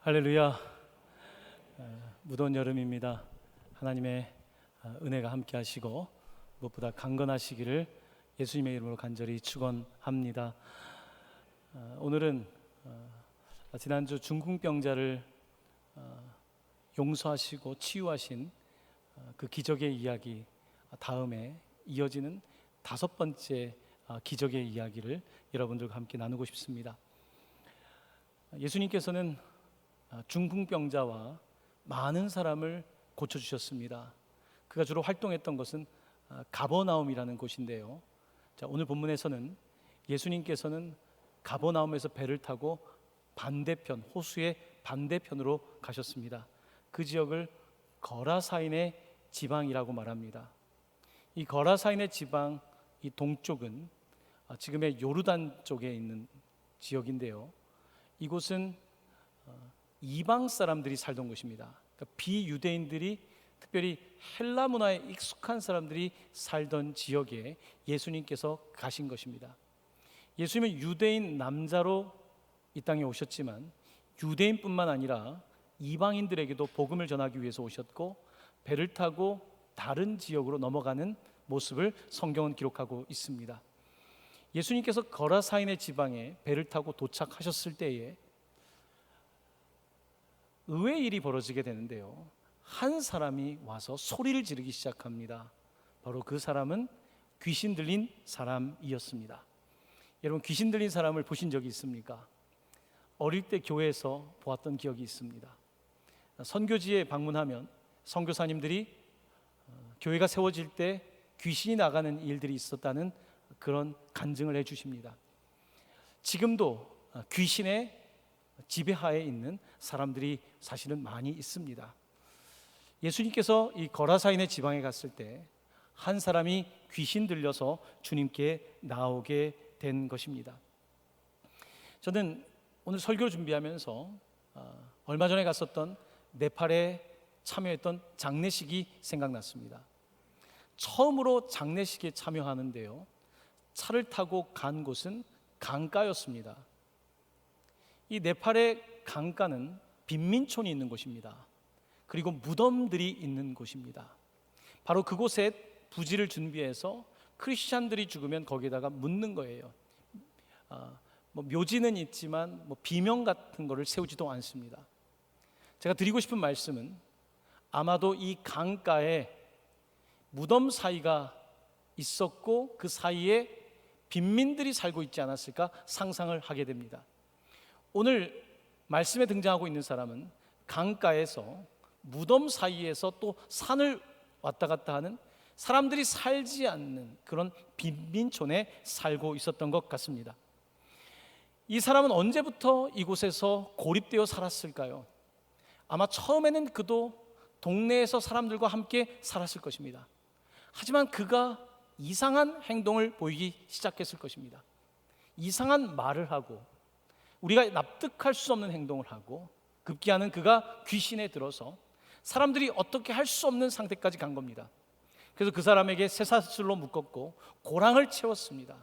할렐루야. 무더운 여름입니다. 하나님의 은혜가 함께 하시고 무엇보다 강건하시기를 예수님의 이름으로 간절히 축원합니다. 오늘은 지난주 중풍병자를 용서하시고 치유하신 그 기적의 이야기 다음에 이어지는 5번째 기적의 이야기를 여러분들과 함께 나누고 싶습니다. 예수님께서는 중풍병자와 많은 사람을 고쳐주셨습니다. 그가 주로 활동했던 것은 가버나움이라는 곳인데요. 오늘 본문에서는 예수님께서는 가버나움에서 배를 타고 반대편, 호수의 반대편으로 가셨습니다. 그 지역을 거라사인의 지방이라고 말합니다. 이 거라사인의 지방, 이 동쪽은 지금의 요르단 쪽에 있는 지역인데요. 이곳은 이방 사람들이 살던 곳입니다. 그러니까 비유대인들이, 특별히 헬라 문화에 익숙한 사람들이 살던 지역에 예수님께서 가신 것입니다. 예수님은 유대인 남자로 이 땅에 오셨지만 유대인뿐만 아니라 이방인들에게도 복음을 전하기 위해서 오셨고, 배를 타고 다른 지역으로 넘어가는 모습을 성경은 기록하고 있습니다. 예수님께서 거라사인의 지방에 배를 타고 도착하셨을 때에 의외의 일이 벌어지게 되는데요. 한 사람이 와서 소리를 지르기 시작합니다. 바로 그 사람은 귀신 들린 사람이었습니다. 여러분, 귀신 들린 사람을 보신 적이 있습니까? 어릴 때 교회에서 보았던 기억이 있습니다. 선교지에 방문하면 선교사님들이 교회가 세워질 때 귀신이 나가는 일들이 있었다는 그런 간증을 해주십니다. 지금도 귀신의 지배하에 있는 사람들이 사실은 많이 있습니다. 예수님께서 이 거라사인의 지방에 갔을 때 한 사람이 귀신 들려서 주님께 나오게 된 것입니다. 저는 오늘 설교를 준비하면서 얼마 전에 갔었던 네팔에 참여했던 장례식이 생각났습니다. 처음으로 장례식에 참여하는데요, 차를 타고 간 곳은 강가였습니다. 이 네팔의 강가는 빈민촌이 있는 곳입니다. 그리고 무덤들이 있는 곳입니다. 바로 그곳에 부지를 준비해서 크리스찬들이 죽으면 거기에다가 묻는 거예요. 묘지는 있지만 비명 같은 거를 세우지도 않습니다. 제가 드리고 싶은 말씀은 아마도 이 강가에 무덤 사이가 있었고 그 사이에 빈민들이 살고 있지 않았을까 상상을 하게 됩니다. 오늘 말씀에 등장하고 있는 사람은 강가에서 무덤 사이에서 또 산을 왔다 갔다 하는 사람들이 살지 않는 그런 빈민촌에 살고 있었던 것 같습니다. 이 사람은 언제부터 이곳에서 고립되어 살았을까요? 아마 처음에는 그도 동네에서 사람들과 함께 살았을 것입니다. 하지만 그가 이상한 행동을 보이기 시작했을 것입니다. 이상한 말을 하고 우리가 납득할 수 없는 행동을 하고, 급기야는 그가 귀신에 들어서 사람들이 어떻게 할 수 없는 상태까지 간 겁니다. 그래서 그 사람에게 쇠사슬로 묶었고 고랑을 채웠습니다.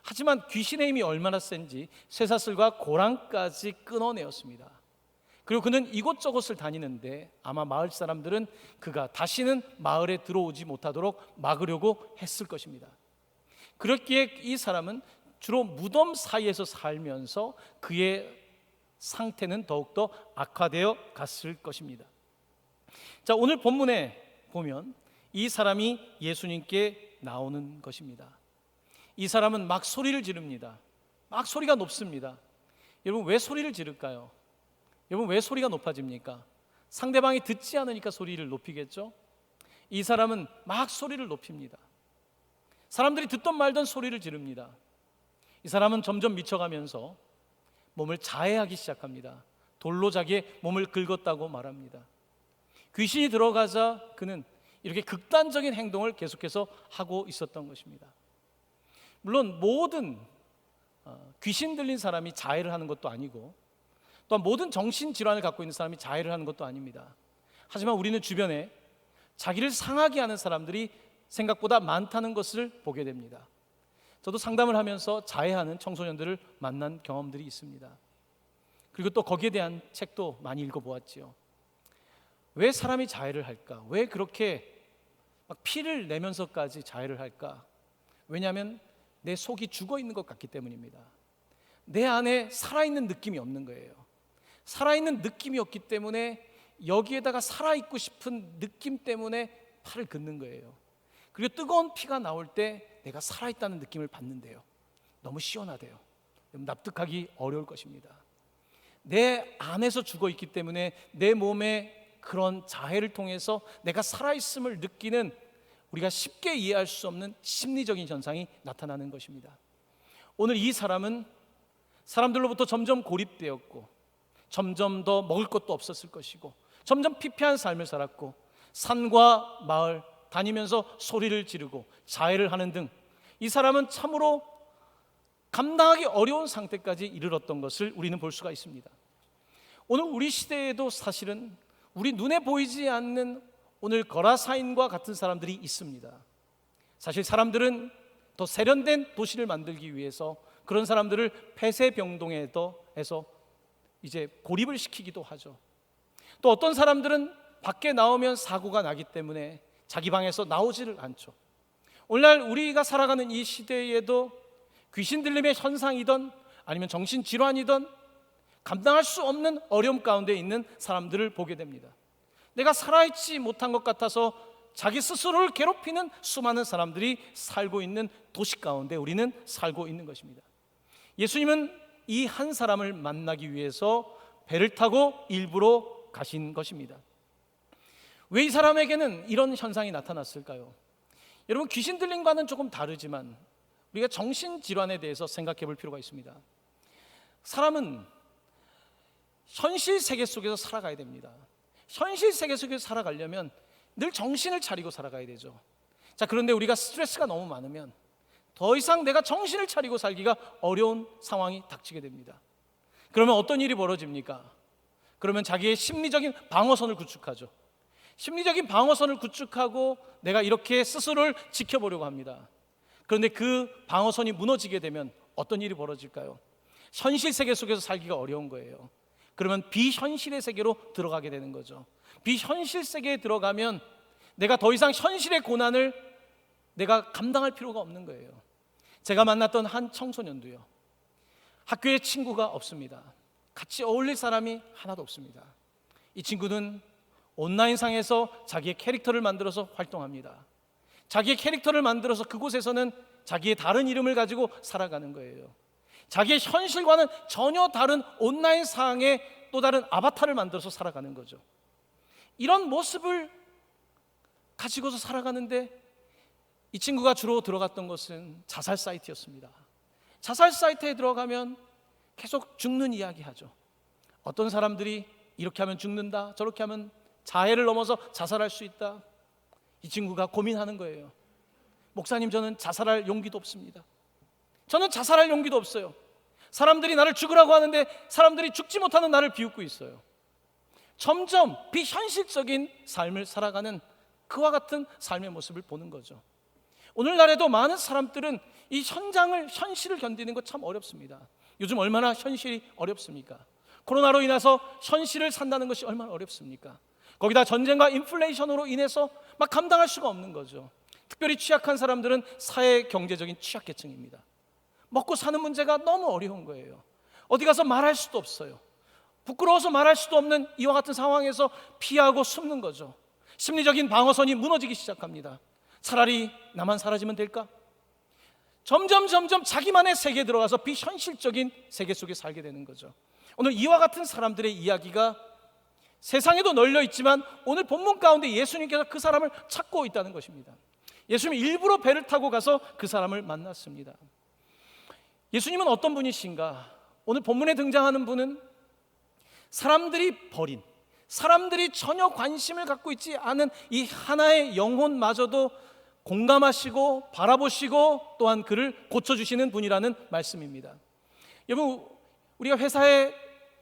하지만 귀신의 힘이 얼마나 센지 쇠사슬과 고랑까지 끊어내었습니다. 그리고 그는 이곳저곳을 다니는데 아마 마을 사람들은 그가 다시는 마을에 들어오지 못하도록 막으려고 했을 것입니다. 그렇기에 이 사람은 주로 무덤 사이에서 살면서 그의 상태는 더욱더 악화되어 갔을 것입니다. 자, 오늘 본문에 보면 이 사람이 예수님께 나오는 것입니다. 이 사람은 막 소리를 지릅니다. 막 소리가 높습니다. 여러분, 왜 소리를 지를까요? 여러분, 왜 소리가 높아집니까? 상대방이 듣지 않으니까 소리를 높이겠죠? 이 사람은 막 소리를 높입니다. 사람들이 듣던 말던 소리를 지릅니다. 이 사람은 점점 미쳐가면서 몸을 자해하기 시작합니다. 돌로 자기의 몸을 긁었다고 말합니다. 귀신이 들어가자 그는 이렇게 극단적인 행동을 계속해서 하고 있었던 것입니다. 물론 모든 귀신 들린 사람이 자해를 하는 것도 아니고, 또한 모든 정신질환을 갖고 있는 사람이 자해를 하는 것도 아닙니다. 하지만 우리는 주변에 자기를 상하게 하는 사람들이 생각보다 많다는 것을 보게 됩니다. 저도 상담을 하면서 자해하는 청소년들을 만난 경험들이 있습니다. 그리고 또 거기에 대한 책도 많이 읽어보았지요. 왜 사람이 자해를 할까? 왜 그렇게 막 피를 내면서까지 자해를 할까? 왜냐하면 내 속이 죽어 있는 것 같기 때문입니다. 내 안에 살아있는 느낌이 없는 거예요. 살아있는 느낌이 없기 때문에 여기에다가 살아있고 싶은 느낌 때문에 팔을 긋는 거예요. 그리고 뜨거운 피가 나올 때 내가 살아있다는 느낌을 받는데요, 너무 시원하대요. 납득하기 어려울 것입니다. 내 안에서 죽어 있기 때문에 내 몸에 그런 자해를 통해서 내가 살아있음을 느끼는, 우리가 쉽게 이해할 수 없는 심리적인 현상이 나타나는 것입니다. 오늘 이 사람은 사람들로부터 점점 고립되었고, 점점 더 먹을 것도 없었을 것이고, 점점 피폐한 삶을 살았고, 산과 마을 다니면서 소리를 지르고 자해를 하는 등 이 사람은 참으로 감당하기 어려운 상태까지 이르렀던 것을 우리는 볼 수가 있습니다. 오늘 우리 시대에도 사실은 우리 눈에 보이지 않는 오늘 거라사인과 같은 사람들이 있습니다. 사실 사람들은 더 세련된 도시를 만들기 위해서 그런 사람들을 폐쇄병동에 해서 이제 고립을 시키기도 하죠. 또 어떤 사람들은 밖에 나오면 사고가 나기 때문에 자기 방에서 나오지를 않죠. 오늘날 우리가 살아가는 이 시대에도 귀신 들림의 현상이든 아니면 정신질환이든 감당할 수 없는 어려움 가운데 있는 사람들을 보게 됩니다. 내가 살아있지 못한 것 같아서 자기 스스로를 괴롭히는 수많은 사람들이 살고 있는 도시 가운데 우리는 살고 있는 것입니다. 예수님은 이 한 사람을 만나기 위해서 배를 타고 일부러 가신 것입니다. 왜 이 사람에게는 이런 현상이 나타났을까요? 여러분, 귀신 들림과는 조금 다르지만 우리가 정신질환에 대해서 생각해 볼 필요가 있습니다. 사람은 현실 세계 속에서 살아가야 됩니다. 현실 세계 속에서 살아가려면 늘 정신을 차리고 살아가야 되죠. 자, 그런데 우리가 스트레스가 너무 많으면 더 이상 내가 정신을 차리고 살기가 어려운 상황이 닥치게 됩니다. 그러면 어떤 일이 벌어집니까? 그러면 자기의 심리적인 방어선을 구축하죠. 심리적인 방어선을 구축하고 내가 이렇게 스스로를 지켜보려고 합니다. 그런데 그 방어선이 무너지게 되면 어떤 일이 벌어질까요? 현실 세계 속에서 살기가 어려운 거예요. 그러면 비현실의 세계로 들어가게 되는 거죠. 비현실 세계에 들어가면 내가 더 이상 현실의 고난을 내가 감당할 필요가 없는 거예요. 제가 만났던 한 청소년도요, 학교에 친구가 없습니다. 같이 어울릴 사람이 하나도 없습니다. 이 친구는 온라인상에서 자기의 캐릭터를 만들어서 활동합니다. 자기의 캐릭터를 만들어서 그곳에서는 자기의 다른 이름을 가지고 살아가는 거예요. 자기의 현실과는 전혀 다른 온라인상의 또 다른 아바타를 만들어서 살아가는 거죠. 이런 모습을 가지고서 살아가는데 이 친구가 주로 들어갔던 것은 자살 사이트였습니다. 자살 사이트에 들어가면 계속 죽는 이야기 하죠. 어떤 사람들이 이렇게 하면 죽는다, 저렇게 하면 자해를 넘어서 자살할 수 있다. 이 친구가 고민하는 거예요. 목사님, 저는 자살할 용기도 없습니다. 저는 자살할 용기도 없어요. 사람들이 나를 죽으라고 하는데 사람들이 죽지 못하는 나를 비웃고 있어요. 점점 비현실적인 삶을 살아가는 그와 같은 삶의 모습을 보는 거죠. 오늘날에도 많은 사람들은 이 현실을 견디는 것 참 어렵습니다. 요즘 얼마나 현실이 어렵습니까? 코로나로 인해서 현실을 산다는 것이 얼마나 어렵습니까? 거기다 전쟁과 인플레이션으로 인해서 막 감당할 수가 없는 거죠. 특별히 취약한 사람들은 사회 경제적인 취약계층입니다. 먹고 사는 문제가 너무 어려운 거예요. 어디 가서 말할 수도 없어요. 부끄러워서 말할 수도 없는 이와 같은 상황에서 피하고 숨는 거죠. 심리적인 방어선이 무너지기 시작합니다. 차라리 나만 사라지면 될까? 점점 자기만의 세계에 들어가서 비현실적인 세계 속에 살게 되는 거죠. 오늘 이와 같은 사람들의 이야기가 세상에도 널려 있지만 오늘 본문 가운데 예수님께서 그 사람을 찾고 있다는 것입니다. 예수님이 일부러 배를 타고 가서 그 사람을 만났습니다. 예수님은 어떤 분이신가? 오늘 본문에 등장하는 분은 사람들이 버린, 사람들이 전혀 관심을 갖고 있지 않은 이 하나의 영혼마저도 공감하시고 바라보시고 또한 그를 고쳐주시는 분이라는 말씀입니다. 여러분, 우리가 회사의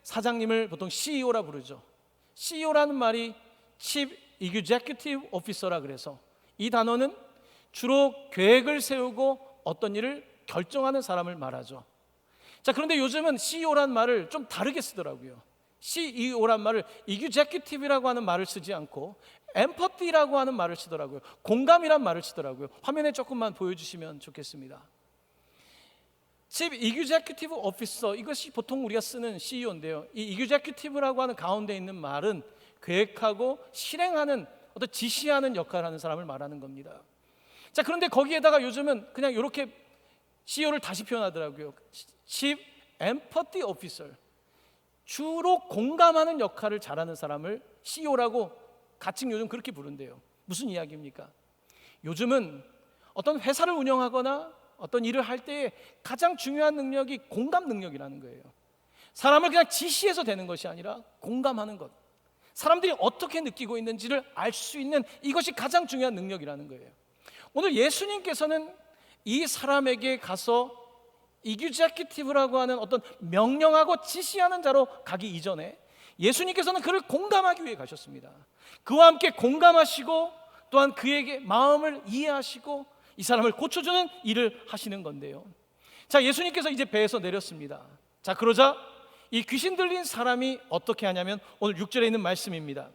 사장님을 보통 CEO라 부르죠. CEO라는 말이 Chief Executive Officer라 그래서 이 단어는 주로 계획을 세우고 어떤 일을 결정하는 사람을 말하죠. 자, 그런데 요즘은 CEO란 말을 좀 다르게 쓰더라고요. CEO란 말을 Executive라고 하는 말을 쓰지 않고 Empathy라고 하는 말을 쓰더라고요. 공감이란 말을 쓰더라고요. 화면에 조금만 보여주시면 좋겠습니다. Chief Executive Officer, 이것이 보통 우리가 쓰는 CEO인데요. 이 Executive라고 하는 가운데 있는 말은 계획하고 실행하는, 어떤 지시하는 역할을 하는 사람을 말하는 겁니다. 자, 그런데 거기에다가 요즘은 그냥 이렇게 CEO를 다시 표현하더라고요. Chief Empathy Officer, 주로 공감하는 역할을 잘하는 사람을 CEO라고 가칭 요즘 그렇게 부른대요. 무슨 이야기입니까? 요즘은 어떤 회사를 운영하거나 어떤 일을 할 때에 가장 중요한 능력이 공감 능력이라는 거예요. 사람을 그냥 지시해서 되는 것이 아니라 공감하는 것, 사람들이 어떻게 느끼고 있는지를 알 수 있는, 이것이 가장 중요한 능력이라는 거예요. 오늘 예수님께서는 이 사람에게 가서 이규제큐티브라고 하는 어떤 명령하고 지시하는 자로 가기 이전에 예수님께서는 그를 공감하기 위해 가셨습니다. 그와 함께 공감하시고 또한 그에게 마음을 이해하시고 이 사람을 고쳐주는 일을 하시는 건데요. 자, 예수님께서 이제 배에서 내렸습니다. 자, 그러자 이 귀신 들린 사람이 어떻게 하냐면 오늘 6절에 있는 말씀입니다.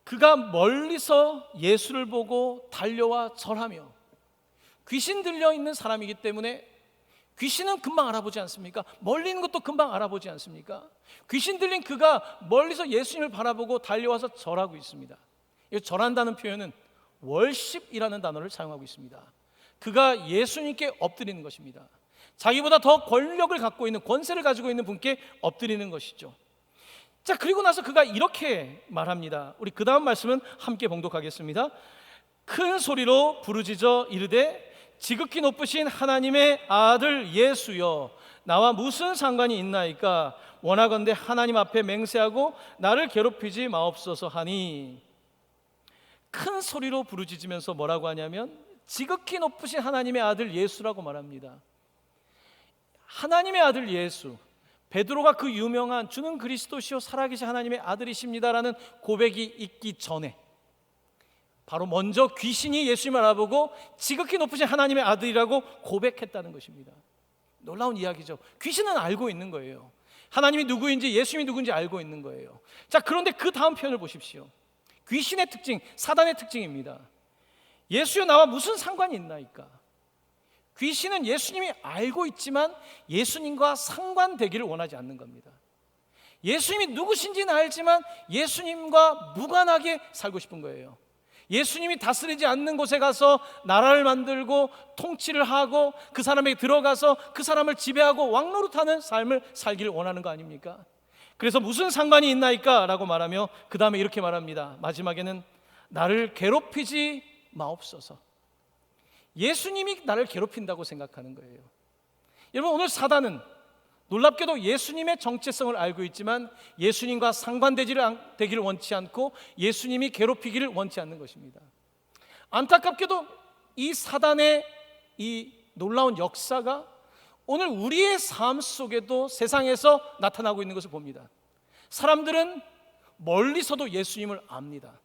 그가 멀리서 예수를 보고 달려와 절하며, 귀신 들려 있는 사람이기 때문에 귀신은 금방 알아보지 않습니까? 멀리 있는 것도 금방 알아보지 않습니까? 귀신 들린 그가 멀리서 예수님을 바라보고 달려와서 절하고 있습니다. 이 절한다는 표현은 월십이라는 단어를 사용하고 있습니다. 그가 예수님께 엎드리는 것입니다. 자기보다 더 권력을 갖고 있는, 권세를 가지고 있는 분께 엎드리는 것이죠. 자, 그리고 나서 그가 이렇게 말합니다. 우리 그 다음 말씀은 함께 봉독하겠습니다. 큰 소리로 부르짖어 이르되 지극히 높으신 하나님의 아들 예수여, 나와 무슨 상관이 있나이까? 원하건대 하나님 앞에 맹세하고 나를 괴롭히지 마옵소서 하니. 큰 소리로 부르짖으면서 뭐라고 하냐면 지극히 높으신 하나님의 아들 예수라고 말합니다. 하나님의 아들 예수, 베드로가 그 유명한 주는 그리스도시요 살아계신 하나님의 아들이십니다라는 고백이 있기 전에 바로 먼저 귀신이 예수님을 알아보고 지극히 높으신 하나님의 아들이라고 고백했다는 것입니다. 놀라운 이야기죠. 귀신은 알고 있는 거예요. 하나님이 누구인지, 예수님이 누구인지 알고 있는 거예요. 자, 그런데 그 다음 표현을 보십시오. 귀신의 특징, 사단의 특징입니다. 예수여, 나와 무슨 상관이 있나이까? 귀신은 예수님이 알고 있지만 예수님과 상관되기를 원하지 않는 겁니다. 예수님이 누구신지는 알지만 예수님과 무관하게 살고 싶은 거예요. 예수님이 다스리지 않는 곳에 가서 나라를 만들고 통치를 하고 그 사람에게 들어가서 그 사람을 지배하고 왕노릇하는 삶을 살기를 원하는 거 아닙니까? 그래서 무슨 상관이 있나이까? 라고 말하며 그 다음에 이렇게 말합니다. 마지막에는 나를 괴롭히지 마옵소서. 예수님이 나를 괴롭힌다고 생각하는 거예요. 여러분, 오늘 사단은 놀랍게도 예수님의 정체성을 알고 있지만 예수님과 상관되기를 원치 않고 예수님이 괴롭히기를 원치 않는 것입니다. 안타깝게도 이 사단의 이 놀라운 역사가 오늘 우리의 삶 속에도 세상에서 나타나고 있는 것을 봅니다. 사람들은 멀리서도 예수님을 압니다.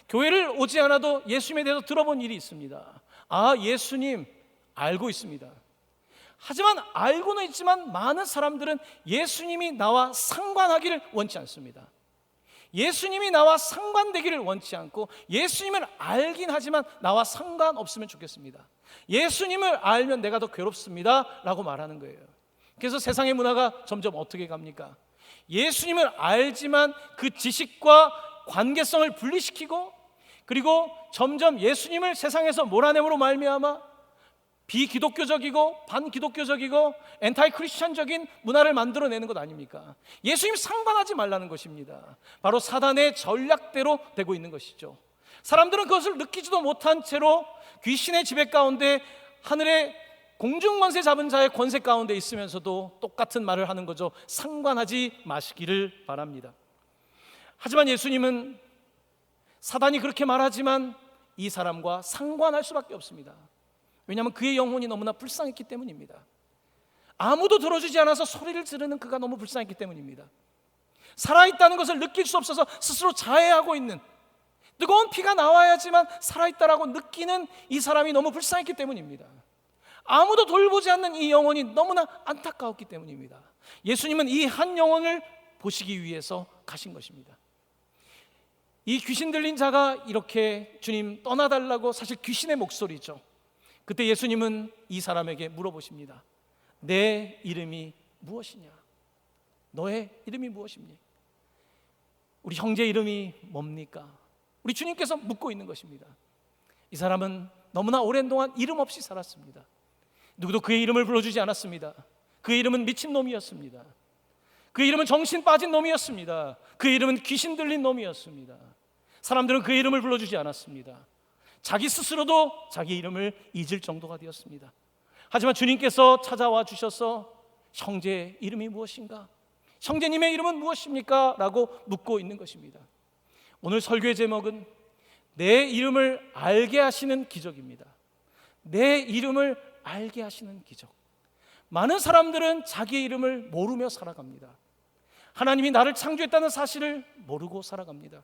교회를 오지 않아도 예수님에 대해서 들어본 일이 있습니다. 아, 예수님 알고 있습니다. 하지만 알고는 있지만 많은 사람들은 예수님이 나와 상관하기를 원치 않습니다. 예수님이 나와 상관되기를 원치 않고 예수님을 알긴 하지만 나와 상관없으면 좋겠습니다. 예수님을 알면 내가 더 괴롭습니다 라고 말하는 거예요. 그래서 세상의 문화가 점점 어떻게 갑니까? 예수님을 알지만 그 지식과 관계성을 분리시키고, 그리고 점점 예수님을 세상에서 몰아내므로 말미암아 비기독교적이고 반기독교적이고 엔타이 크리스천적인 문화를 만들어내는 것 아닙니까? 예수님 상관하지 말라는 것입니다. 바로 사단의 전략대로 되고 있는 것이죠. 사람들은 그것을 느끼지도 못한 채로 귀신의 지배 가운데, 하늘의 공중권세 잡은 자의 권세 가운데 있으면서도 똑같은 말을 하는 거죠. 상관하지 마시기를 바랍니다. 하지만 예수님은 사단이 그렇게 말하지만 이 사람과 상관할 수밖에 없습니다. 왜냐하면 그의 영혼이 너무나 불쌍했기 때문입니다. 아무도 들어주지 않아서 소리를 지르는 그가 너무 불쌍했기 때문입니다. 살아있다는 것을 느낄 수 없어서 스스로 자해하고 있는, 뜨거운 피가 나와야지만 살아있다라고 느끼는 이 사람이 너무 불쌍했기 때문입니다. 아무도 돌보지 않는 이 영혼이 너무나 안타까웠기 때문입니다. 예수님은 이 한 영혼을 보시기 위해서 가신 것입니다. 이 귀신 들린 자가 이렇게 주님 떠나달라고, 사실 귀신의 목소리죠. 그때 예수님은 이 사람에게 물어보십니다. 내 이름이 무엇이냐? 너의 이름이 무엇입니까? 우리 형제 이름이 뭡니까? 우리 주님께서 묻고 있는 것입니다. 이 사람은 너무나 오랜 동안 이름 없이 살았습니다. 누구도 그의 이름을 불러주지 않았습니다. 그의 이름은 미친놈이었습니다. 그의 이름은 정신 빠진 놈이었습니다. 그의 이름은 귀신 들린 놈이었습니다. 사람들은 그의 이름을 불러주지 않았습니다. 자기 스스로도 자기 이름을 잊을 정도가 되었습니다. 하지만 주님께서 찾아와 주셔서 형제의 이름이 무엇인가? 형제님의 이름은 무엇입니까? 라고 묻고 있는 것입니다. 오늘 설교의 제목은 내 이름을 알게 하시는 기적입니다. 내 이름을 알게 하시는 기적. 많은 사람들은 자기의 이름을 모르며 살아갑니다. 하나님이 나를 창조했다는 사실을 모르고 살아갑니다.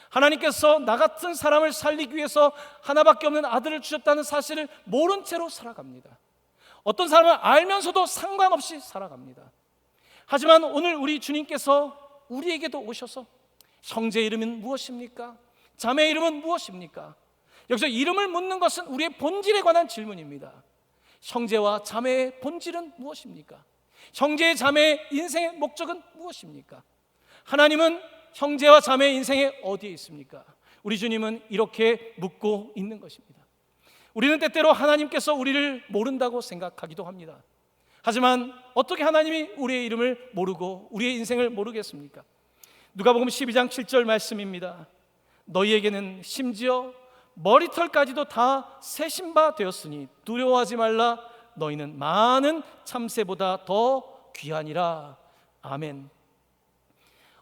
하나님께서 나 같은 사람을 살리기 위해서 하나밖에 없는 아들을 주셨다는 사실을 모른 채로 살아갑니다. 어떤 사람은 알면서도 상관없이 살아갑니다. 하지만 오늘 우리 주님께서 우리에게도 오셔서 형제 이름은 무엇입니까? 자매 이름은 무엇입니까? 여기서 이름을 묻는 것은 우리의 본질에 관한 질문입니다. 형제와 자매의 본질은 무엇입니까? 형제의 자매의 인생의 목적은 무엇입니까? 하나님은 형제와 자매의 인생에 어디에 있습니까? 우리 주님은 이렇게 묻고 있는 것입니다. 우리는 때때로 하나님께서 우리를 모른다고 생각하기도 합니다. 하지만 어떻게 하나님이 우리의 이름을 모르고 우리의 인생을 모르겠습니까? 누가복음 12장 7절 말씀입니다. 너희에게는 심지어 머리털까지도 다 세신 바 되었으니 두려워하지 말라. 너희는 많은 참새보다 더 귀하니라. 아멘.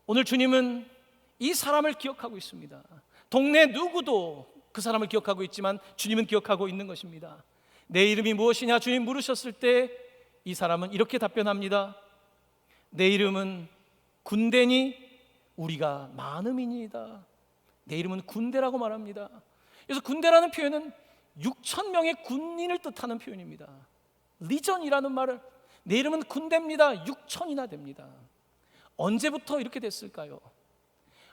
오늘 주님은 이 사람을 기억하고 있습니다. 동네 누구도 그 사람을 기억하고 있지만 주님은 기억하고 있는 것입니다. 내 이름이 무엇이냐 주님 물으셨을 때 이 사람은 이렇게 답변합니다. 내 이름은 군대니 우리가 많음이니이다. 내 이름은 군대라고 말합니다. 그래서 군대라는 표현은 6천 명의 군인을 뜻하는 표현입니다. 리전이라는 말을, 내 이름은 군대입니다. 6천이나 됩니다. 언제부터 이렇게 됐을까요?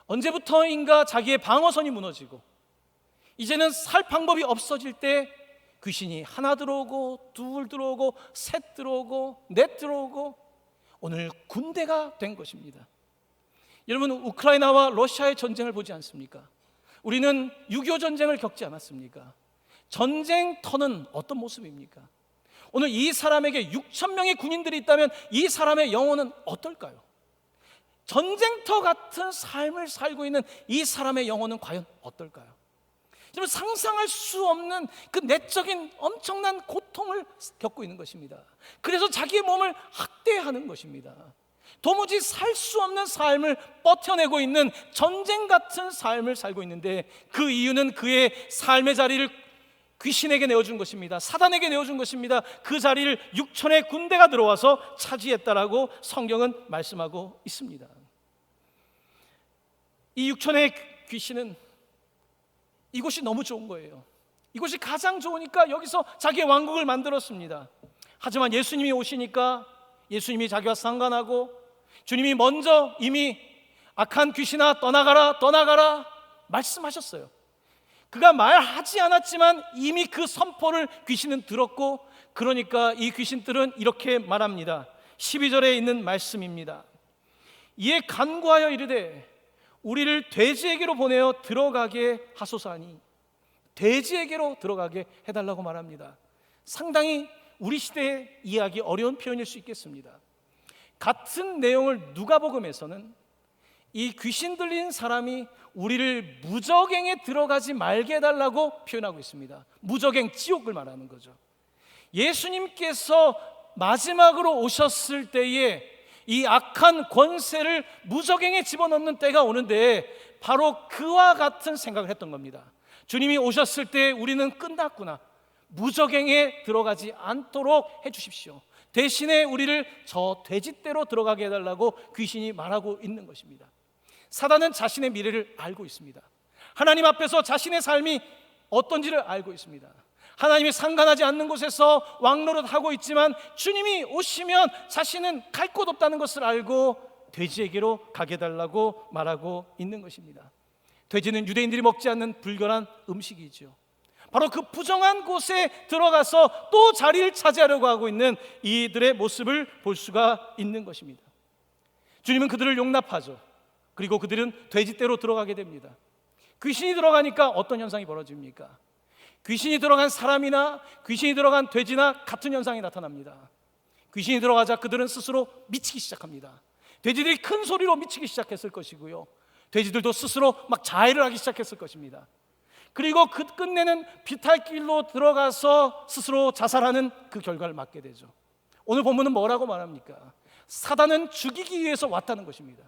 언제부터인가 자기의 방어선이 무너지고 이제는 살 방법이 없어질 때 귀신이 하나 들어오고 둘 들어오고 셋 들어오고 넷 들어오고 오늘 군대가 된 것입니다. 여러분, 우크라이나와 러시아의 전쟁을 보지 않습니까? 우리는 6.25 전쟁을 겪지 않았습니까? 전쟁터는 어떤 모습입니까? 오늘 이 사람에게 6천 명의 군인들이 있다면 이 사람의 영혼은 어떨까요? 전쟁터 같은 삶을 살고 있는 이 사람의 영혼은 과연 어떨까요? 여러분, 상상할 수 없는 그 내적인 엄청난 고통을 겪고 있는 것입니다. 그래서 자기의 몸을 학대하는 것입니다. 도무지 살 수 없는 삶을 버텨내고 있는 전쟁 같은 삶을 살고 있는데 그 이유는 그의 삶의 자리를 귀신에게 내어준 것입니다. 사단에게 내어준 것입니다. 그 자리를 6천의 군대가 들어와서 차지했다라고 성경은 말씀하고 있습니다. 이 6천의 귀신은 이곳이 너무 좋은 거예요. 이곳이 가장 좋으니까 여기서 자기의 왕국을 만들었습니다. 하지만 예수님이 오시니까 예수님이 자기와 상관하고 주님이 먼저 이미 악한 귀신아 떠나가라 떠나가라 말씀하셨어요. 그가 말하지 않았지만 이미 그 선포를 귀신은 들었고, 그러니까 이 귀신들은 이렇게 말합니다. 12절에 있는 말씀입니다. 이에 간구하여 이르되 우리를 돼지에게로 보내어 들어가게 하소서하니, 돼지에게로 들어가게 해달라고 말합니다. 상당히 우리 시대에 이해하기 어려운 표현일 수 있겠습니다. 같은 내용을 누가복음에서는 이 귀신 들린 사람이 우리를 무저갱에 들어가지 말게 해달라고 표현하고 있습니다. 무저갱, 지옥을 말하는 거죠. 예수님께서 마지막으로 오셨을 때에 이 악한 권세를 무저갱에 집어넣는 때가 오는데 바로 그와 같은 생각을 했던 겁니다. 주님이 오셨을 때 우리는 끝났구나, 무저갱에 들어가지 않도록 해주십시오. 대신에 우리를 저 돼지떼로 들어가게 해달라고 귀신이 말하고 있는 것입니다. 사단은 자신의 미래를 알고 있습니다. 하나님 앞에서 자신의 삶이 어떤지를 알고 있습니다. 하나님이 상관하지 않는 곳에서 왕노릇하고 있지만 주님이 오시면 자신은 갈 곳 없다는 것을 알고 돼지에게로 가게 달라고 말하고 있는 것입니다. 돼지는 유대인들이 먹지 않는 불결한 음식이죠. 바로 그 부정한 곳에 들어가서 또 자리를 차지하려고 하고 있는 이들의 모습을 볼 수가 있는 것입니다. 주님은 그들을 용납하죠. 그리고 그들은 돼지떼로 들어가게 됩니다. 귀신이 들어가니까 어떤 현상이 벌어집니까? 귀신이 들어간 사람이나 귀신이 들어간 돼지나 같은 현상이 나타납니다. 귀신이 들어가자 그들은 스스로 미치기 시작합니다. 돼지들이 큰 소리로 미치기 시작했을 것이고요, 돼지들도 스스로 막 자해를 하기 시작했을 것입니다. 그리고 그 끝내는 비탈길로 들어가서 스스로 자살하는 그 결과를 맞게 되죠. 오늘 본문은 뭐라고 말합니까? 사단은 죽이기 위해서 왔다는 것입니다.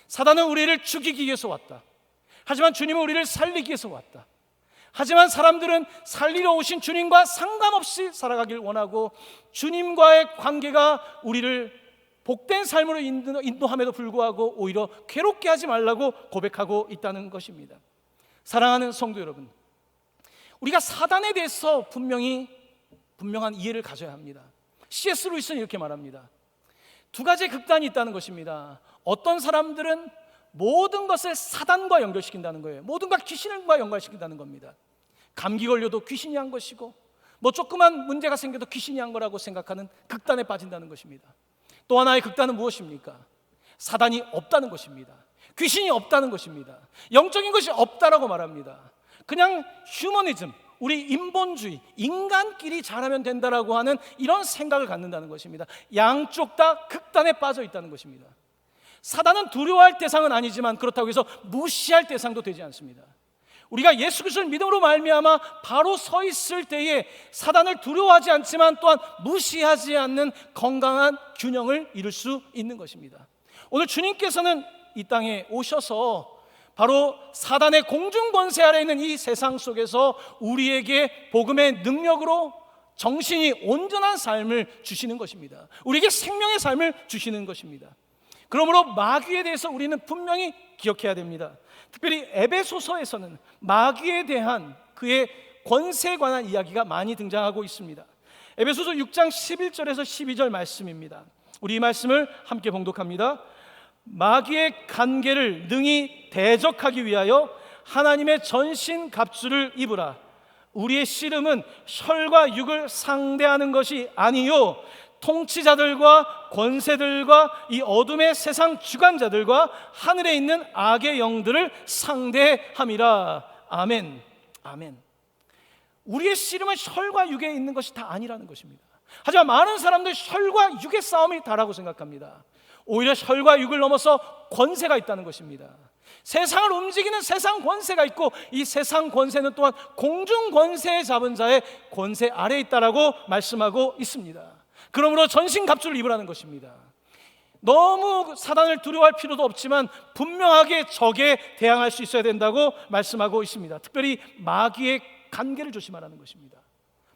사단은 우리를 죽이기 위해서 왔다. 하지만 주님은 우리를 살리기 위해서 왔다. 하지만 사람들은 살리러 오신 주님과 상관없이 살아가길 원하고 주님과의 관계가 우리를 복된 삶으로 인도함에도 불구하고 오히려 괴롭게 하지 말라고 고백하고 있다는 것입니다. 사랑하는 성도 여러분, 우리가 사단에 대해서 분명한 이해를 가져야 합니다. C.S. 루이스는 이렇게 말합니다. 두 가지의 극단이 있다는 것입니다. 어떤 사람들은 모든 것을 사단과 연결시킨다는 거예요. 모든 것 귀신과 연결시킨다는 겁니다. 감기 걸려도 귀신이 한 것이고 뭐 조그만 문제가 생겨도 귀신이 한 거라고 생각하는 극단에 빠진다는 것입니다. 또 하나의 극단은 무엇입니까? 사단이 없다는 것입니다. 귀신이 없다는 것입니다. 영적인 것이 없다라고 말합니다. 그냥 휴머니즘, 우리 인본주의, 인간끼리 잘하면 된다라고 하는 이런 생각을 갖는다는 것입니다. 양쪽 다 극단에 빠져 있다는 것입니다. 사단은 두려워할 대상은 아니지만 그렇다고 해서 무시할 대상도 되지 않습니다. 우리가 예수 그리스도를 믿음으로 말미암아 바로 서 있을 때에 사단을 두려워하지 않지만 또한 무시하지 않는 건강한 균형을 이룰 수 있는 것입니다. 오늘 주님께서는 이 땅에 오셔서 바로 사단의 공중 권세 아래 있는 이 세상 속에서 우리에게 복음의 능력으로 정신이 온전한 삶을 주시는 것입니다. 우리에게 생명의 삶을 주시는 것입니다. 그러므로 마귀에 대해서 우리는 분명히 기억해야 됩니다. 특별히 에베소서에서는 마귀에 대한 그의 권세에 관한 이야기가 많이 등장하고 있습니다. 에베소서 6장 11절에서 12절 말씀입니다. 우리 이 말씀을 함께 봉독합니다. 마귀의 간계를 능히 대적하기 위하여 하나님의 전신 갑주를 입으라. 우리의 씨름은 혈과 육을 상대하는 것이 아니요 통치자들과 권세들과 이 어둠의 세상 주관자들과 하늘에 있는 악의 영들을 상대함이라. 아멘. 아멘. 우리의 씨름은 혈과 육에 있는 것이 다 아니라는 것입니다. 하지만 많은 사람들 혈과 육의 싸움이 다라고 생각합니다. 오히려 혈과 육을 넘어서 권세가 있다는 것입니다. 세상을 움직이는 세상 권세가 있고 이 세상 권세는 또한 공중 권세에 잡은 자의 권세 아래에 있다라고 말씀하고 있습니다. 그러므로 전신갑주를 입으라는 것입니다. 너무 사단을 두려워할 필요도 없지만 분명하게 적에 대항할 수 있어야 된다고 말씀하고 있습니다. 특별히 마귀의 간계를 조심하라는 것입니다.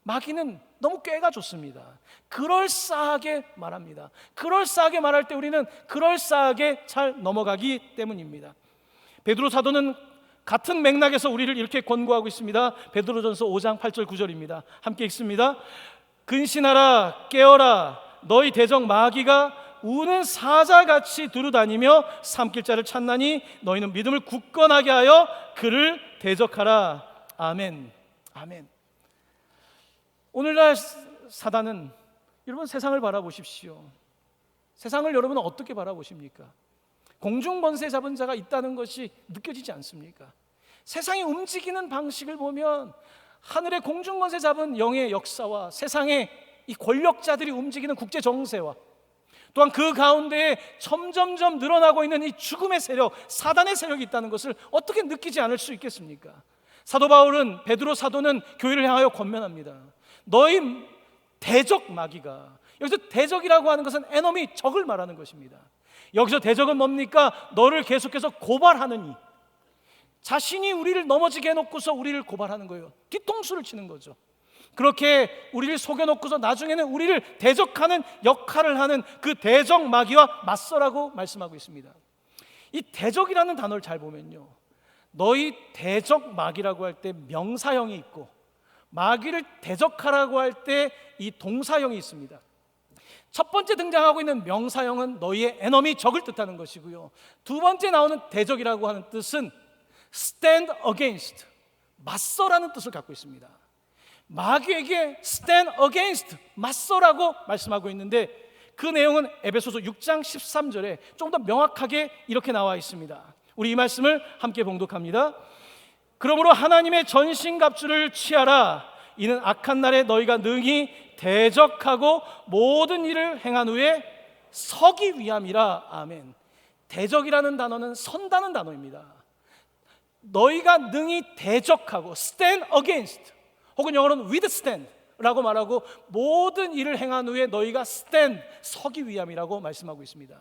마귀는 너무 꾀가 좋습니다. 그럴싸하게 말합니다. 그럴싸하게 말할 때 우리는 그럴싸하게 잘 넘어가기 때문입니다. 베드로 사도는 같은 맥락에서 우리를 이렇게 권고하고 있습니다. 베드로전서 5장 8절 9절입니다. 함께 읽습니다. 근신하라, 깨어라. 너희 대적 마귀가 우는 사자같이 두루다니며 삼킬 자를 찾나니 너희는 믿음을 굳건하게 하여 그를 대적하라. 아멘. 아멘. 오늘날 사단은, 여러분 세상을 바라보십시오. 세상을 여러분은 어떻게 바라보십니까? 공중권세 잡은 자가 있다는 것이 느껴지지 않습니까? 세상이 움직이는 방식을 보면 하늘의 공중권세 잡은 영의 역사와 세상의 이 권력자들이 움직이는 국제 정세와 또한 그 가운데에 점점점 늘어나고 있는 이 죽음의 세력, 사단의 세력이 있다는 것을 어떻게 느끼지 않을 수 있겠습니까? 사도 바울은, 베드로 사도는 교회를 향하여 권면합니다. 너희 대적 마귀가, 여기서 대적이라고 하는 것은 에너미, 적을 말하는 것입니다. 여기서 대적은 뭡니까? 너를 계속해서 고발하는 이, 자신이 우리를 넘어지게 해놓고서 우리를 고발하는 거예요. 뒤통수를 치는 거죠. 그렇게 우리를 속여놓고서 나중에는 우리를 대적하는 역할을 하는 그 대적 마귀와 맞서라고 말씀하고 있습니다. 이 대적이라는 단어를 잘 보면요, 너희 대적 마귀라고 할 때 명사형이 있고 마귀를 대적하라고 할 때 이 동사형이 있습니다. 첫 번째 등장하고 있는 명사형은 너희의 에너미, 적을 뜻하는 것이고요. 두 번째 나오는 대적이라고 하는 뜻은 stand against, 맞서라는 뜻을 갖고 있습니다. 마귀에게 stand against, 맞서라고 말씀하고 있는데 그 내용은 에베소서 6장 13절에 좀 더 명확하게 이렇게 나와 있습니다. 우리 이 말씀을 함께 봉독합니다. 그러므로 하나님의 전신갑주를 취하라. 이는 악한 날에 너희가 능히 대적하고 모든 일을 행한 후에 서기 위함이라. 아멘. 대적이라는 단어는 선다는 단어입니다. 너희가 능히 대적하고 stand against, 혹은 영어로는 withstand 라고 말하고 모든 일을 행한 후에 너희가 stand, 서기 위함이라고 말씀하고 있습니다.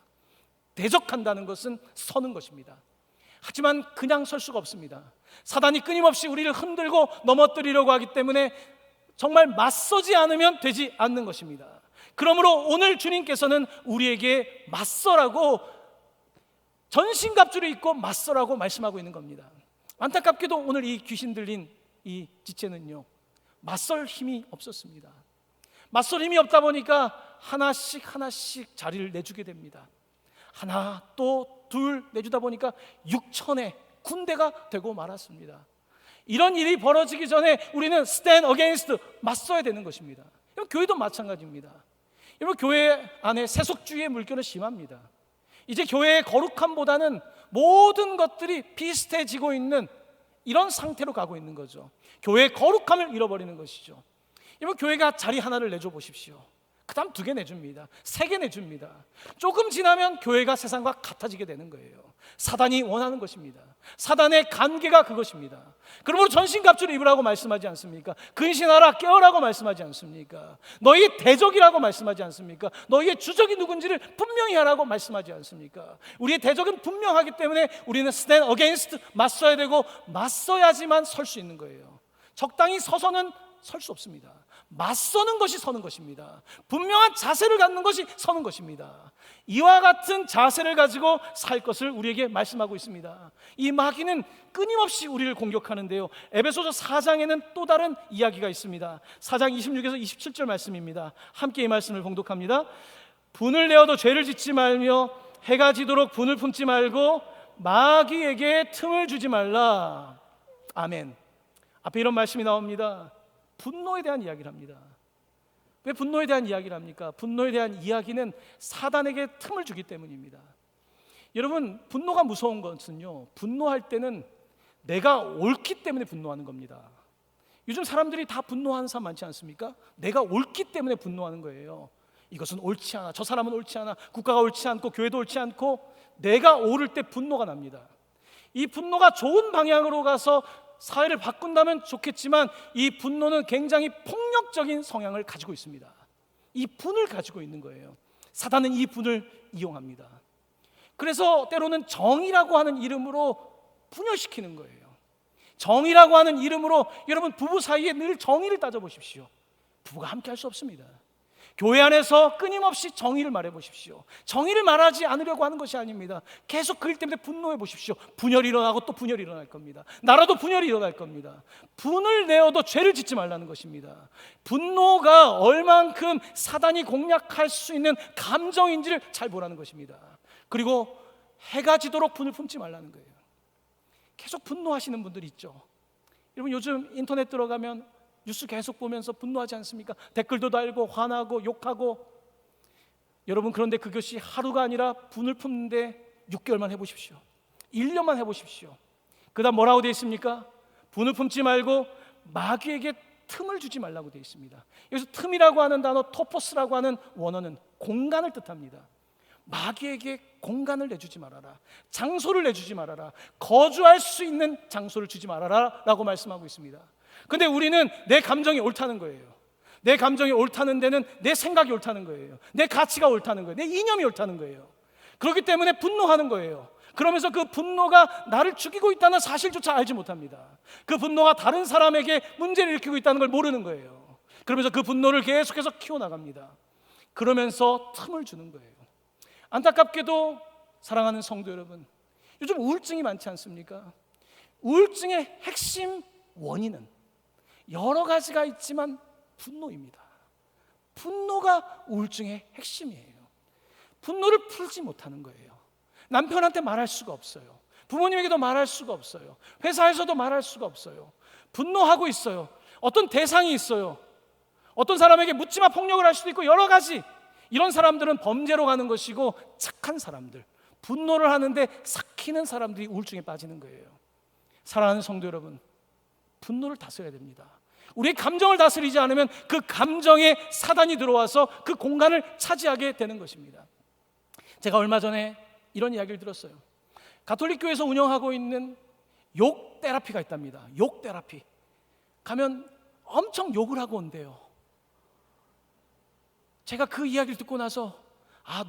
대적한다는 것은 서는 것입니다. 하지만 그냥 설 수가 없습니다. 사단이 끊임없이 우리를 흔들고 넘어뜨리려고 하기 때문에 정말 맞서지 않으면 되지 않는 것입니다. 그러므로 오늘 주님께서는 우리에게 맞서라고, 전신갑주를 입고 맞서라고 말씀하고 있는 겁니다. 안타깝게도 오늘 이 귀신 들린 이 지체는요, 맞설 힘이 없었습니다. 맞설 힘이 없다 보니까 하나씩 자리를 내주게 됩니다. 하나 또 둘 내주다 보니까 6천의 군대가 되고 말았습니다. 이런 일이 벌어지기 전에 우리는 stand against, 맞서야 되는 것입니다. 교회도 마찬가지입니다. 여러분, 교회 안에 세속주의의 물결은 심합니다. 이제 교회의 거룩함보다는 모든 것들이 비슷해지고 있는 이런 상태로 가고 있는 거죠. 교회의 거룩함을 잃어버리는 것이죠. 여러분, 교회가 자리 하나를 내줘 보십시오. 그 다음 2개 내줍니다. 3개 내줍니다. 조금 지나면 교회가 세상과 같아지게 되는 거예요. 사단이 원하는 것입니다. 사단의 관계가 그것입니다. 그러므로 전신갑주를 입으라고 말씀하지 않습니까? 근신하라, 깨어라고 말씀하지 않습니까? 너희의 대적이라고 말씀하지 않습니까? 너희의 주적이 누군지를 분명히 하라고 말씀하지 않습니까? 우리의 대적은 분명하기 때문에 우리는 stand against, 맞서야 되고, 맞서야지만 설 수 있는 거예요. 적당히 서서는 설 수 없습니다. 맞서는 것이 서는 것입니다. 분명한 자세를 갖는 것이 서는 것입니다. 이와 같은 자세를 가지고 살 것을 우리에게 말씀하고 있습니다. 이 마귀는 끊임없이 우리를 공격하는데요, 에베소서 4장에는 또 다른 이야기가 있습니다. 4장 26에서 27절 말씀입니다. 함께 이 말씀을 봉독합니다. 분을 내어도 죄를 짓지 말며 해가 지도록 분을 품지 말고 마귀에게 틈을 주지 말라. 아멘. 앞에 이런 말씀이 나옵니다. 분노에 대한 이야기를 합니다. 왜 분노에 대한 이야기를 합니까? 분노에 대한 이야기는 사단에게 틈을 주기 때문입니다. 여러분, 분노가 무서운 것은요, 분노할 때는 내가 옳기 때문에 분노하는 겁니다. 요즘 사람들이 다 분노하는 사람 많지 않습니까? 내가 옳기 때문에 분노하는 거예요. 이것은 옳지 않아, 저 사람은 옳지 않아, 국가가 옳지 않고 교회도 옳지 않고, 내가 옳을 때 분노가 납니다. 이 분노가 좋은 방향으로 가서 사회를 바꾼다면 좋겠지만 이 분노는 굉장히 폭력적인 성향을 가지고 있습니다. 이 분을 가지고 있는 거예요. 사단은 이 분을 이용합니다. 그래서 때로는 정의라고 하는 이름으로 분열시키는 거예요. 정의라고 하는 이름으로, 여러분, 부부 사이에 늘 정의를 따져보십시오. 부부가 함께 할 수 없습니다. 교회 안에서 끊임없이 정의를 말해보십시오. 정의를 말하지 않으려고 하는 것이 아닙니다. 계속 그 일 때문에 분노해 보십시오. 분열이 일어나고 또 분열이 일어날 겁니다. 나라도 분열이 일어날 겁니다. 분을 내어도 죄를 짓지 말라는 것입니다. 분노가 얼만큼 사단이 공략할 수 있는 감정인지를 잘 보라는 것입니다. 그리고 해가 지도록 분을 품지 말라는 거예요. 계속 분노하시는 분들이 있죠. 여러분, 요즘 인터넷 들어가면 뉴스 계속 보면서 분노하지 않습니까? 댓글도 달고 화나고 욕하고. 여러분, 그런데 그것이 하루가 아니라 분을 품는데 6개월만 해보십시오. 1년만 해보십시오. 그 다음 뭐라고 되어 있습니까? 분을 품지 말고 마귀에게 틈을 주지 말라고 되어 있습니다. 여기서 틈이라고 하는 단어, 토포스라고 하는 원어는 공간을 뜻합니다. 마귀에게 공간을 내주지 말아라, 장소를 내주지 말아라, 거주할 수 있는 장소를 주지 말아라 라고 말씀하고 있습니다. 근데 우리는 내 감정이 옳다는 거예요. 내 감정이 옳다는 데는 내 생각이 옳다는 거예요. 내 가치가 옳다는 거예요. 내 이념이 옳다는 거예요. 그렇기 때문에 분노하는 거예요. 그러면서 그 분노가 나를 죽이고 있다는 사실조차 알지 못합니다. 그 분노가 다른 사람에게 문제를 일으키고 있다는 걸 모르는 거예요. 그러면서 그 분노를 계속해서 키워나갑니다. 그러면서 틈을 주는 거예요. 안타깝게도 사랑하는 성도 여러분, 요즘 우울증이 많지 않습니까? 우울증의 핵심 원인은, 여러 가지가 있지만 분노입니다. 분노가 우울증의 핵심이에요. 분노를 풀지 못하는 거예요. 남편한테 말할 수가 없어요. 부모님에게도 말할 수가 없어요. 회사에서도 말할 수가 없어요. 분노하고 있어요. 어떤 대상이 있어요. 어떤 사람에게 묻지마 폭력을 할 수도 있고 여러 가지. 이런 사람들은 범죄로 가는 것이고, 착한 사람들, 분노를 하는데 삭히는 사람들이 우울증에 빠지는 거예요. 사랑하는 성도 여러분, 분노를 다스려야 됩니다. 우리의 감정을 다스리지 않으면 그 감정에 사단이 들어와서 그 공간을 차지하게 되는 것입니다. 제가 얼마 전에 이런 이야기를 들었어요. 가톨릭 교회에서 운영하고 있는 욕 테라피가 있답니다. 욕 테라피. 가면 엄청 욕을 하고 온대요. 제가 그 이야기를 듣고 나서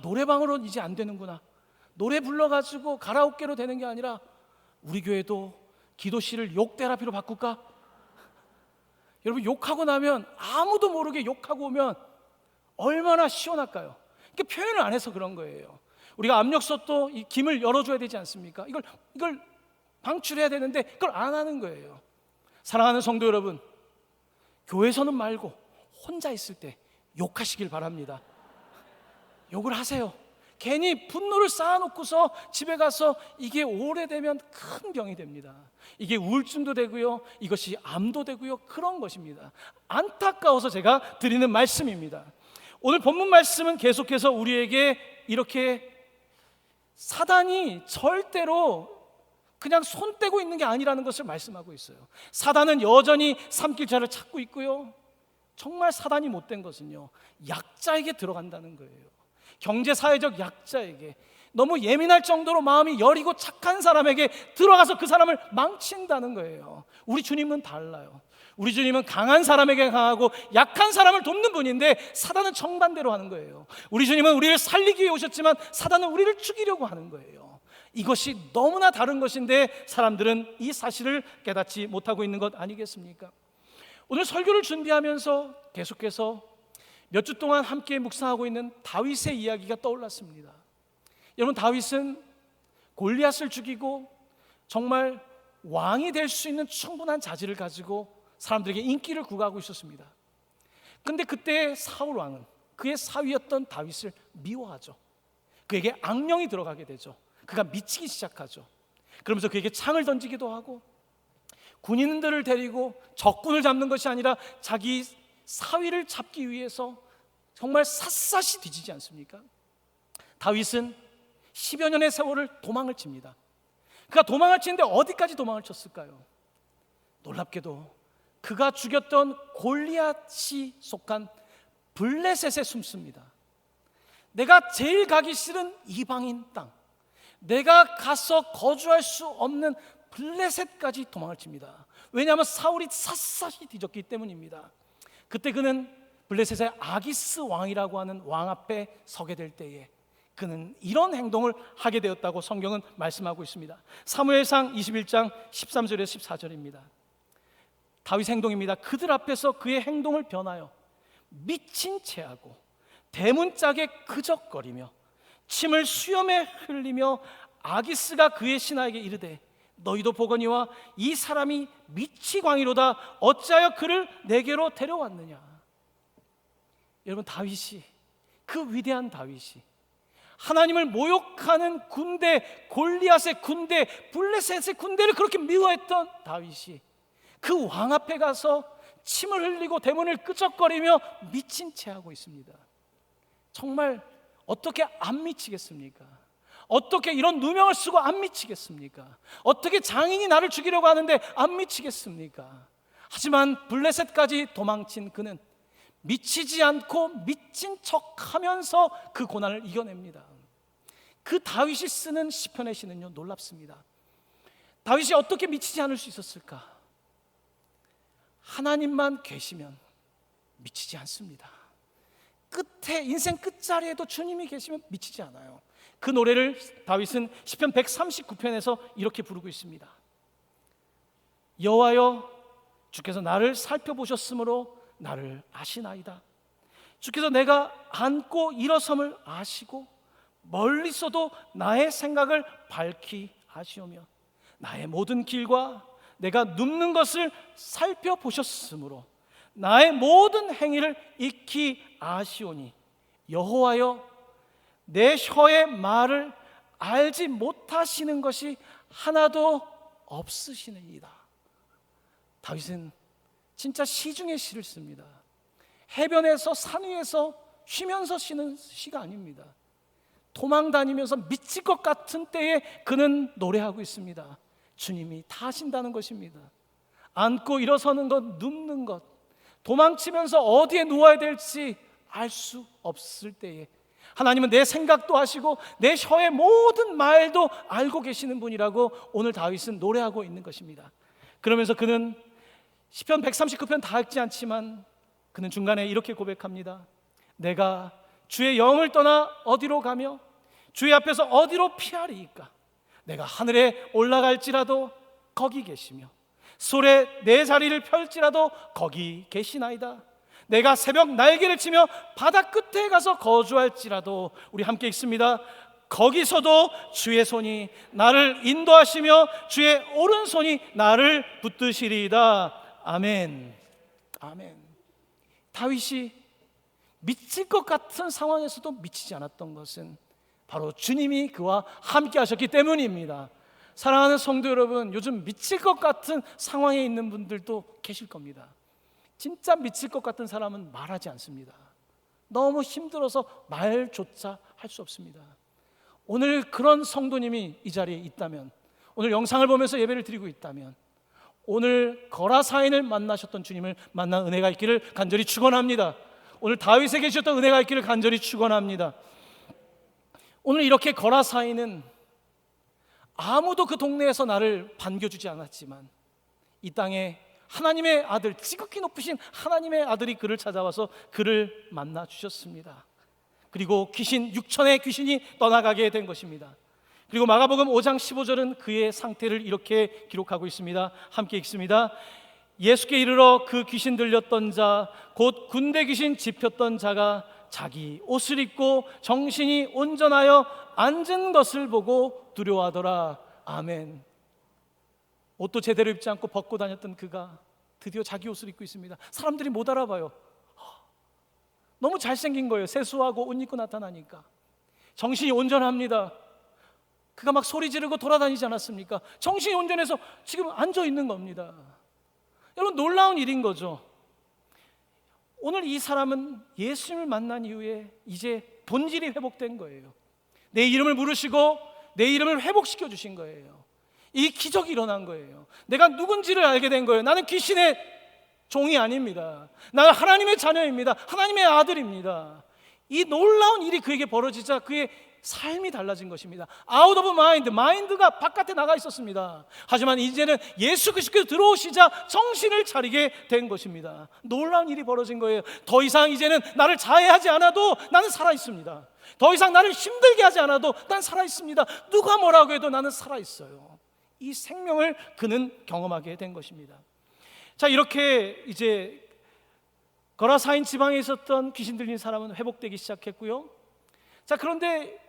노래방으로는 이제 안 되는구나. 노래 불러가지고 가라오케로 되는 게 아니라 우리 교회도 기도실을 욕 테라피로 바꿀까? 여러분, 욕하고 나면 아무도 모르게 욕하고 오면 얼마나 시원할까요? 그러니까 표현을 안 해서 그런 거예요. 우리가 압력솥도 이 김을 열어줘야 되지 않습니까? 이걸 방출해야 되는데 그걸 안 하는 거예요. 사랑하는 성도 여러분, 교회에서는 말고 혼자 있을 때 욕하시길 바랍니다. 욕을 하세요. 괜히 분노를 쌓아놓고서 집에 가서 이게 오래되면 큰 병이 됩니다. 이게 우울증도 되고요, 이것이 암도 되고요, 그런 것입니다. 안타까워서 제가 드리는 말씀입니다. 오늘 본문 말씀은 계속해서 우리에게 이렇게 사단이 절대로 그냥 손 떼고 있는 게 아니라는 것을 말씀하고 있어요. 사단은 여전히 삼킬 자를 찾고 있고요, 정말 사단이 못된 것은요, 약자에게 들어간다는 거예요. 경제사회적 약자에게, 너무 예민할 정도로 마음이 여리고 착한 사람에게 들어가서 그 사람을 망친다는 거예요. 우리 주님은 달라요. 우리 주님은 강한 사람에게 강하고 약한 사람을 돕는 분인데, 사단은 정반대로 하는 거예요. 우리 주님은 우리를 살리기 위해 오셨지만 사단은 우리를 죽이려고 하는 거예요. 이것이 너무나 다른 것인데 사람들은 이 사실을 깨닫지 못하고 있는 것 아니겠습니까? 오늘 설교를 준비하면서 계속해서 몇 주 동안 함께 묵상하고 있는 다윗의 이야기가 떠올랐습니다. 여러분, 다윗은 골리앗을 죽이고 정말 왕이 될 수 있는 충분한 자질을 가지고 사람들에게 인기를 구가하고 있었습니다. 그런데 그때 사울 왕은 그의 사위였던 다윗을 미워하죠. 그에게 악령이 들어가게 되죠. 그가 미치기 시작하죠. 그러면서 그에게 창을 던지기도 하고, 군인들을 데리고 적군을 잡는 것이 아니라 자기 사위를 잡기 위해서 정말 샅샅이 뒤지지 않습니까? 다윗은 10여 년의 세월을 도망을 칩니다. 그가 도망을 치는데 어디까지 도망을 쳤을까요? 놀랍게도 그가 죽였던 골리앗이 속한 블레셋에 숨습니다. 내가 제일 가기 싫은 이방인 땅, 내가 가서 거주할 수 없는 블레셋까지 도망을 칩니다. 왜냐하면 사울이 샅샅이 뒤졌기 때문입니다. 그때 그는 블레셋의 아기스 왕이라고 하는 왕 앞에 서게 될 때에 그는 이런 행동을 하게 되었다고 성경은 말씀하고 있습니다. 사무엘상 21장 13절에서 14절입니다. 다윗 행동입니다. 그들 앞에서 그의 행동을 변하여 미친 채하고 대문짝에 그적거리며 침을 수염에 흘리며 아기스가 그의 신하에게 이르되 너희도 보거니와 이 사람이 미치광이로다. 어찌하여 그를 내게로 데려왔느냐. 여러분, 다윗이, 그 위대한 다윗이 하나님을 모욕하는 군대, 골리앗의 군대, 블레셋의 군대를 그렇게 미워했던 다윗이 그 왕 앞에 가서 침을 흘리고 대문을 끄적거리며 미친 채 하고 있습니다. 정말 어떻게 안 미치겠습니까? 어떻게 이런 누명을 쓰고 안 미치겠습니까? 어떻게 장인이 나를 죽이려고 하는데 안 미치겠습니까? 하지만 블레셋까지 도망친 그는 미치지 않고 미친 척하면서 그 고난을 이겨냅니다. 그 다윗이 쓰는 시편의 시는요, 놀랍습니다. 다윗이 어떻게 미치지 않을 수 있었을까? 하나님만 계시면 미치지 않습니다. 끝에, 인생 끝자리에도 주님이 계시면 미치지 않아요. 그 노래를 다윗은 시편 139편에서 이렇게 부르고 있습니다. 여호와여, 주께서 나를 살펴보셨으므로 나를 아시나이다. 주께서 내가 앉고 일어섬을 아시고 멀리서도 나의 생각을 밝히 아시오며 나의 모든 길과 내가 눕는 것을 살펴보셨으므로 나의 모든 행위를 익히 아시오니 여호와여 내 혀의 말을 알지 못하시는 것이 하나도 없으시니이다. 다윗은 진짜 시 중의 시를 씁니다. 해변에서 산 위에서 쉬면서 쉬는 시가 아닙니다. 도망 다니면서 미칠 것 같은 때에 그는 노래하고 있습니다. 주님이 다 하신다는 것입니다. 앉고 일어서는 것, 눕는 것, 도망치면서 어디에 누워야 될지 알 수 없을 때에 하나님은 내 생각도 하시고 내 혀의 모든 말도 알고 계시는 분이라고 오늘 다윗은 노래하고 있는 것입니다. 그러면서 그는 시편 139편 다 읽지 않지만 그는 중간에 이렇게 고백합니다. 내가 주의 영을 떠나 어디로 가며 주의 앞에서 어디로 피하리이까? 내가 하늘에 올라갈지라도 거기 계시며 솔에 내 자리를 펼지라도 거기 계시나이다. 내가 새벽 날개를 치며 바다 끝에 가서 거주할지라도, 우리 함께 읽습니다. 거기서도 주의 손이 나를 인도하시며 주의 오른손이 나를 붙드시리이다. 아멘. 아멘. 다윗이 미칠 것 같은 상황에서도 미치지 않았던 것은 바로 주님이 그와 함께 하셨기 때문입니다. 사랑하는 성도 여러분, 요즘 미칠 것 같은 상황에 있는 분들도 계실 겁니다. 진짜 미칠 것 같은 사람은 말하지 않습니다. 너무 힘들어서 말조차 할 수 없습니다. 오늘 그런 성도님이 이 자리에 있다면, 오늘 영상을 보면서 예배를 드리고 있다면, 오늘 거라사인을 만나셨던 주님을 만난 은혜가 있기를 간절히 축원합니다. 오늘 다윗에 계셨던 은혜가 있기를 간절히 축원합니다. 오늘 이렇게 거라사인은 아무도 그 동네에서 나를 반겨주지 않았지만 이 땅에 하나님의 아들, 지극히 높으신 하나님의 아들이 그를 찾아와서 그를 만나 주셨습니다. 그리고 귀신 6천의 귀신이 떠나가게 된 것입니다. 그리고 마가복음 5장 15절은 그의 상태를 이렇게 기록하고 있습니다. 함께 읽습니다. 예수께 이르러 그 귀신 들렸던 자, 곧 군대 귀신 집혔던 자가 자기 옷을 입고 정신이 온전하여 앉은 것을 보고 두려워하더라. 아멘. 옷도 제대로 입지 않고 벗고 다녔던 그가 드디어 자기 옷을 입고 있습니다. 사람들이 못 알아봐요. 너무 잘생긴 거예요. 세수하고 옷 입고 나타나니까. 정신이 온전합니다. 그가 막 소리 지르고 돌아다니지 않았습니까? 정신이 온전해서 지금 앉아 있는 겁니다. 여러분, 놀라운 일인 거죠. 오늘 이 사람은 예수님을 만난 이후에 이제 본질이 회복된 거예요. 내 이름을 부르시고 내 이름을 회복시켜 주신 거예요. 이 기적이 일어난 거예요. 내가 누군지를 알게 된 거예요. 나는 귀신의 종이 아닙니다. 나는 하나님의 자녀입니다. 하나님의 아들입니다. 이 놀라운 일이 그에게 벌어지자 그의 삶이 달라진 것입니다. 아웃 오브 마인드, 마인드가 바깥에 나가 있었습니다. 하지만 이제는 예수 그리스도께서 들어오시자 정신을 차리게 된 것입니다. 놀라운 일이 벌어진 거예요. 더 이상 이제는 나를 자해하지 않아도 나는 살아있습니다. 더 이상 나를 힘들게 하지 않아도 난 살아있습니다. 누가 뭐라고 해도 나는 살아있어요. 이 생명을 그는 경험하게 된 것입니다. 자, 이렇게 이제 거라사인 지방에 있었던 귀신 들린 사람은 회복되기 시작했고요. 자, 그런데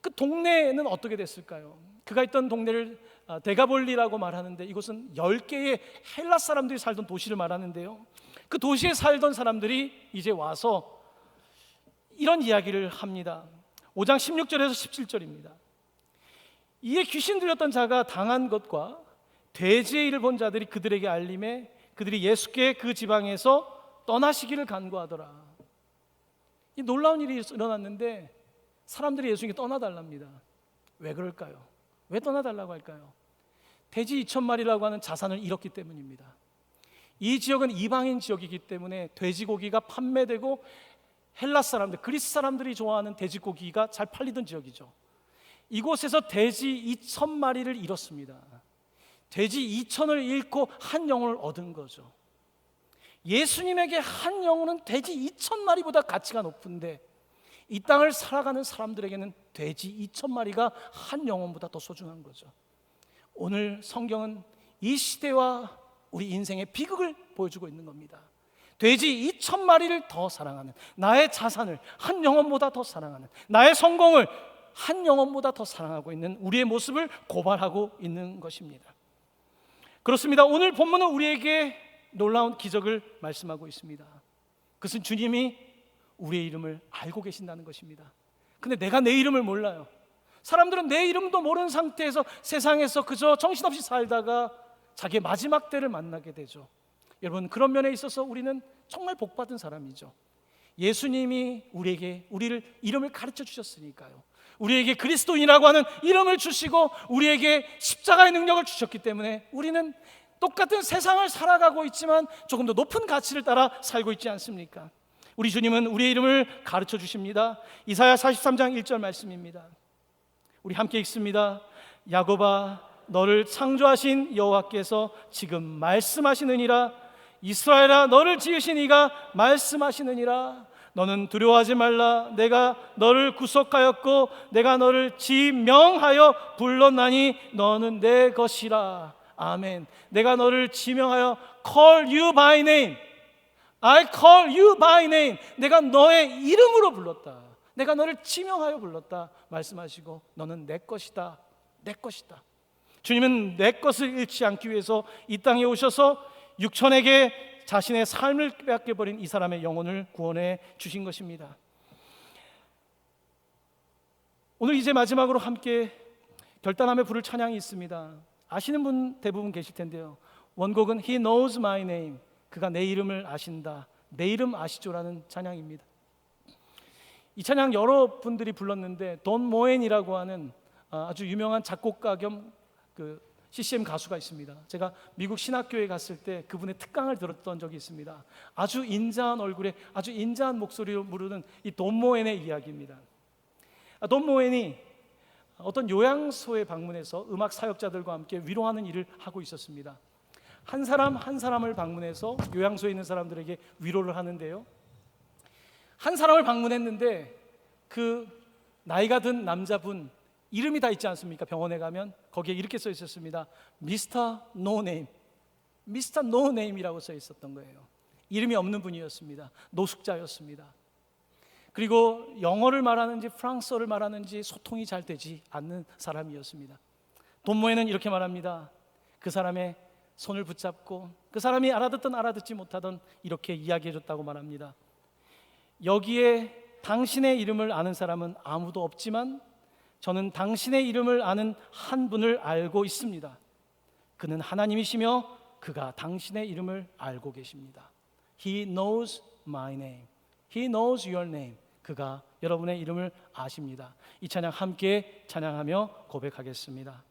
그 동네는 어떻게 됐을까요? 그가 있던 동네를 데가볼리라고 말하는데 이곳은 10개의 헬라 사람들이 살던 도시를 말하는데요. 그 도시에 살던 사람들이 이제 와서 이런 이야기를 합니다. 5장 16절에서 17절입니다. 이에 귀신 들렸던 자가 당한 것과 돼지의 일을 본 자들이 그들에게 알림해 그들이 예수께 그 지방에서 떠나시기를 간구하더라. 이 놀라운 일이 일어났는데 사람들이 예수님께 떠나달랍니다. 왜 그럴까요? 왜 떠나달라고 할까요? 돼지 2,000마리라고 하는 자산을 잃었기 때문입니다. 이 지역은 이방인 지역이기 때문에 돼지고기가 판매되고 헬라 사람들, 그리스 사람들이 좋아하는 돼지고기가 잘 팔리던 지역이죠. 이곳에서 돼지 2,000마리를 잃었습니다. 돼지 2,000을 잃고 한 영혼을 얻은 거죠. 예수님에게 한 영혼은 돼지 2,000마리보다 가치가 높은데 이 땅을 살아가는 사람들에게는 돼지 2,000마리가 한 영혼보다 더 소중한 거죠. 오늘 성경은 이 시대와 우리 인생의 비극을 보여주고 있는 겁니다. 돼지 2,000마리를 더 사랑하는, 나의 자산을 한 영혼보다 더 사랑하는, 나의 성공을 한 영혼보다 더 사랑하고 있는 우리의 모습을 고발하고 있는 것입니다. 그렇습니다. 오늘 본문은 우리에게 놀라운 기적을 말씀하고 있습니다. 그것은 주님이 우리의 이름을 알고 계신다는 것입니다. 근데 내가 내 이름을 몰라요. 사람들은 내 이름도 모르는 상태에서 세상에서 그저 정신없이 살다가 자기의 마지막 때를 만나게 되죠. 여러분, 그런 면에 있어서 우리는 정말 복받은 사람이죠. 예수님이 우리를 이름을 가르쳐 주셨으니까요. 우리에게 그리스도인이라고 하는 이름을 주시고 우리에게 십자가의 능력을 주셨기 때문에 우리는 똑같은 세상을 살아가고 있지만 조금 더 높은 가치를 따라 살고 있지 않습니까? 우리 주님은 우리의 이름을 가르쳐 주십니다. 이사야 43장 1절 말씀입니다. 우리 함께 읽습니다. 야곱아, 너를 창조하신 여호와께서 지금 말씀하시느니라. 이스라엘아, 너를 지으신 이가 말씀하시느니라. 너는 두려워하지 말라. 내가 너를 구속하였고 내가 너를 지명하여 불렀나니 너는 내 것이라. 아멘. 내가 너를 지명하여 call you by name. I call you by name. 내가 너의 이름으로 불렀다. 내가 너를 지명하여 불렀다 말씀하시고 너는 내 것이다. 내 것이다. 주님은 내 것을 잃지 않기 위해서 이 땅에 오셔서 육천에게 자신의 삶을 빼앗겨버린 이 사람의 영혼을 구원해 주신 것입니다. 오늘 이제 마지막으로 함께 결단함의 부를 찬양이 있습니다. 아시는 분 대부분 계실 텐데요. 원곡은 He knows my name. 그가 내 이름을 아신다. 내 이름 아시죠라는 찬양입니다. 이 찬양 여러 분들이 불렀는데 돈 모엔이라고 하는 아주 유명한 작곡가 겸 CCM 가수가 있습니다. 제가 미국 신학교에 갔을 때 그분의 특강을 들었던 적이 있습니다. 아주 인자한 얼굴에 아주 인자한 목소리로 부르는 이 돈 모엔의 이야기입니다. 돈 모엔이 어떤 요양소에 방문해서 음악 사역자들과 함께 위로하는 일을 하고 있었습니다. 한 사람 한 사람을 방문해서 요양소에 있는 사람들에게 위로를 하는데요. 한 사람을 방문했는데 그 나이가 든 남자분 이름이 다 있지 않습니까? 병원에 가면 거기에 이렇게 써 있었습니다. 미스터 노네임. 미스터 노네임이라고 써 있었던 거예요. 이름이 없는 분이었습니다. 노숙자였습니다. 그리고 영어를 말하는지 프랑스어를 말하는지 소통이 잘 되지 않는 사람이었습니다. 돈 모에는 이렇게 말합니다. 그 사람의 손을 붙잡고 그 사람이 알아듣든 알아듣지 못하든 이렇게 이야기해줬다고 말합니다. 여기에 당신의 이름을 아는 사람은 아무도 없지만 저는 당신의 이름을 아는 한 분을 알고 있습니다. 그는 하나님이시며 그가 당신의 이름을 알고 계십니다. He knows my name. He knows your name. 그가 여러분의 이름을 아십니다. 이 찬양 함께 찬양하며 고백하겠습니다.